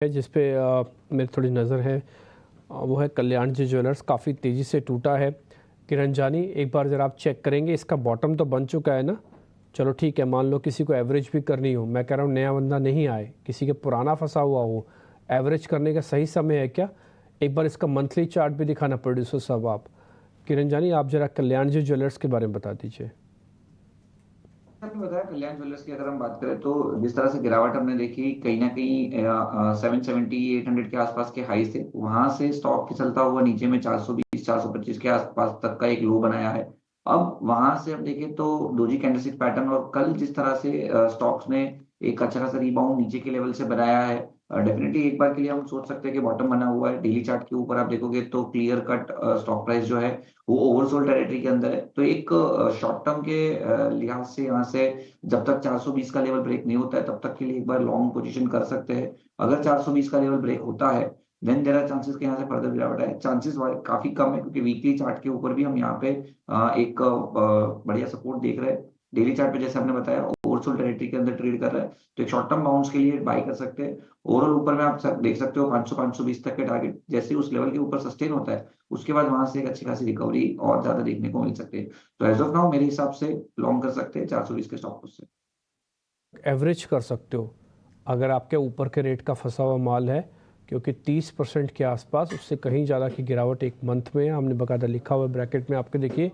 है जिस पे मेरी थोड़ी नज़र है, वो है कल्याण जी ज्वेलर्स, काफ़ी तेज़ी से टूटा है। किरण जानी, एक बार ज़रा आप चेक करेंगे, इसका बॉटम तो बन चुका है ना। चलो ठीक है, मान लो किसी को एवरेज भी करनी हो, मैं कह रहा हूँ नया बंदा नहीं आए, किसी के पुराना फंसा हुआ हो, एवरेज करने का सही समय है क्या? एक बार इसका मंथली चार्ट भी दिखाना प्रोड्यूसर साहब आप। किरण जानी, आप ज़रा कल्याण जी ज्वेलर्स के बारे में बता दीजिए। आपने बताया कल्याण ज्वेलर्स की अगर हम बात करें तो जिस तरह से गिरावट हमने देखी कहीं ना कहीं 770 800 के आसपास के हाई से वहां से स्टॉक फिसलता हुआ नीचे में 420 425 के आसपास तक का एक लो बनाया है। अब वहां से हम देखें तो डोजी कैंडलस्टिक पैटर्न और कल जिस तरह से स्टॉक्स ने एक अच्छा खासा रिबाउंड नीचे के लेवल से बनाया है, डेफिनेटली एक बार के लिए हम सोच सकते हैं कि बॉटम बना हुआ है। डेली चार्ट के ऊपर आप देखोगे तो क्लियर कट स्टॉक प्राइस जो है वो ओवरसोल्ड टेरिटरी के अंदर है। तो एक शॉर्ट टर्म के लिहाज से यहाँ से जब तक 420 का लेवल ब्रेक नहीं होता है तब तक के लिए एक बार लॉन्ग पोजीशन कर सकते हैं। अगर 420 का लेवल ब्रेक होता है देन देयर आर चांसेस कि यहाँ से फर्दर गिरावट आए। चांसेस काफी कम है क्योंकि वीकली चार्ट के ऊपर भी हम यहाँ पे एक बढ़िया सपोर्ट देख रहे हैं। डेली चार्ट पे जैसे हमने बताया ओवरसोल्ड टेरिटरी के अंदर ट्रेड कर रहा है, तो एक शॉर्ट टर्म बाउंस के लिए बाय कर सकते हैं। ओवरऑल ऊपर में आप देख सकते हो 500 520 तक के टारगेट जैसे ही उस लेवल के ऊपर सस्टेन होता है उसके बाद वहां से एक अच्छी खासी रिकवरी और ज्यादा देखने को मिल सकती है। तो एज ऑफ नाउ मेरे हिसाब से लॉन्ग कर सकते हैं 420 के स्टॉप लॉस से। एवरेज कर सकते हो अगर आपके ऊपर के रेट का फंसा हुआ माल है, क्योंकि 30% के आसपास, उससे कहीं ज़्यादा की गिरावट एक मंथ में हमने बकायदा लिखा हुआ है ब्रैकेट में आपके, देखिए।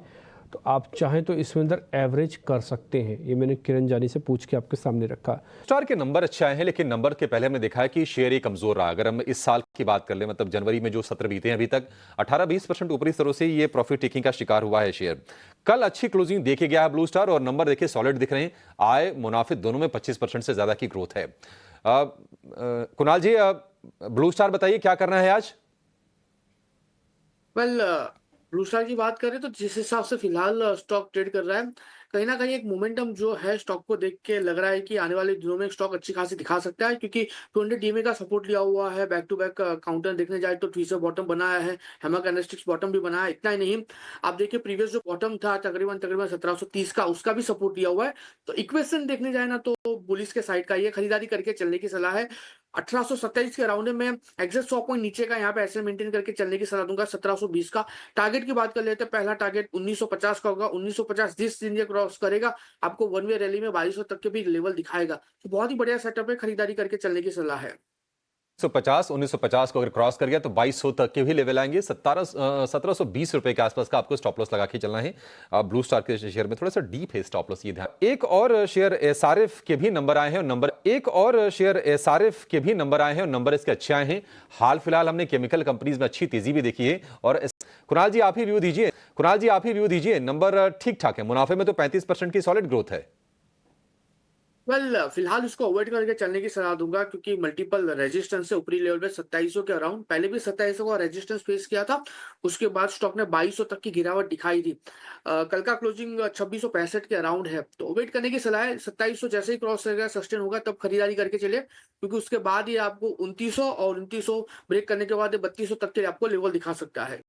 तो आप चाहें तो इसमें अंदर एवरेज कर सकते हैं। ये मैंने किरण जानी से पूछ के आपके सामने रखा। स्टार के नंबर अच्छे आए हैं, लेकिन नंबर के पहले हमने देखा है कि शेयर ही कमजोर रहा। अगर हम इस साल की बात कर ले, मतलब जनवरी में जो सत्र बीते हैं अभी तक 18-20% ऊपरी स्तरों से ये प्रॉफिट टेकिंग का शिकार हुआ है शेयर। कल अच्छी क्लोजिंग देखे गया है ब्लू स्टार, और नंबर देखिए सॉलिड दिख रहे हैं। आय मुनाफे दोनों में 25% से ज्यादा की ग्रोथ है। कुणाल जी, ब्लू स्टार बताइए क्या करना है आज। वेल, ब्लू स्टार की बात करें तो जिस हिसाब से फिलहाल स्टॉक ट्रेड कर रहा है, कहीं न कहीं एक मोमेंटम जो है स्टॉक को देख के लग रहा है कि आने वाले दिनों में स्टॉक अच्छी खासी दिखा सकता है, क्योंकि 200 डीएमए का सपोर्ट लिया हुआ है। बैक टू बैक काउंटर देखने जाए तो ट्विज़र बॉटम बनाया है, हैमर कैंडलस्टिक्स बॉटम भी बनाया है। इतना ही नहीं, आप देखिए प्रीवियस जो बॉटम था तकरीबन तकरीबन 1730 का, उसका भी सपोर्ट लिया हुआ है। तो इक्वेशन देखने जाए ना तो बुलिश के साइड का ये खरीदारी करके चलने की सलाह है। 1827 के अराउंड में एग्जैक्ट 100 पॉइंट नीचे का यहाँ पे ऐसे मेंटेन करके चलने की सलाह दूंगा। 1720 का टारगेट की बात कर लेते हैं, पहला टारगेट 1950 का होगा। 1950 जिस दिन ये क्रॉस करेगा आपको वन वे रैली में 2200 तक के भी लेवल दिखाएगा। तो बहुत ही बढ़िया सेटअप है, खरीदारी करके चलने की सलाह है। 1950 को अगर क्रॉस कर गया तो 2200 तक के भी लेवल आएंगे। 1720 रुपए के आसपास का आपको स्टॉप लॉस लगा के चलना है। ब्लू स्टार के शेयर में थोड़ा सा डीप है स्टॉप लॉस, ये ध्यान। एक और शेयर एसआरएफ के भी नंबर आए हैं, और नंबर इसके अच्छे आए हैं। हाल फिलहाल हमने केमिकल कंपनीज में अच्छी तेजी भी देखी है। और कुणाल जी आप ही व्यू दीजिए। नंबर ठीक ठाक है, मुनाफे में तो 35% की सॉलिड ग्रोथ है। फिलहाल इसको अवॉइड करके चलने की सलाह दूंगा, क्योंकि मल्टीपल रेजिस्टेंस है ऊपरी लेवल पे 2700 के अराउंड। पहले भी 2700 का रेजिस्टेंस फेस किया था, उसके बाद स्टॉक ने 2200 तक की गिरावट दिखाई थी। कल का क्लोजिंग 2665 के अराउंड है, तो अवॉइड करने की सलाह है। 2700 जैसे ही क्रॉस करेगा, सस्टेन होगा, तब खरीदारी करके चलिए, क्योंकि उसके बाद ये आपको 2900 और 2900 ब्रेक करने के बाद 3200 तक के आपको लेवल दिखा सकता है।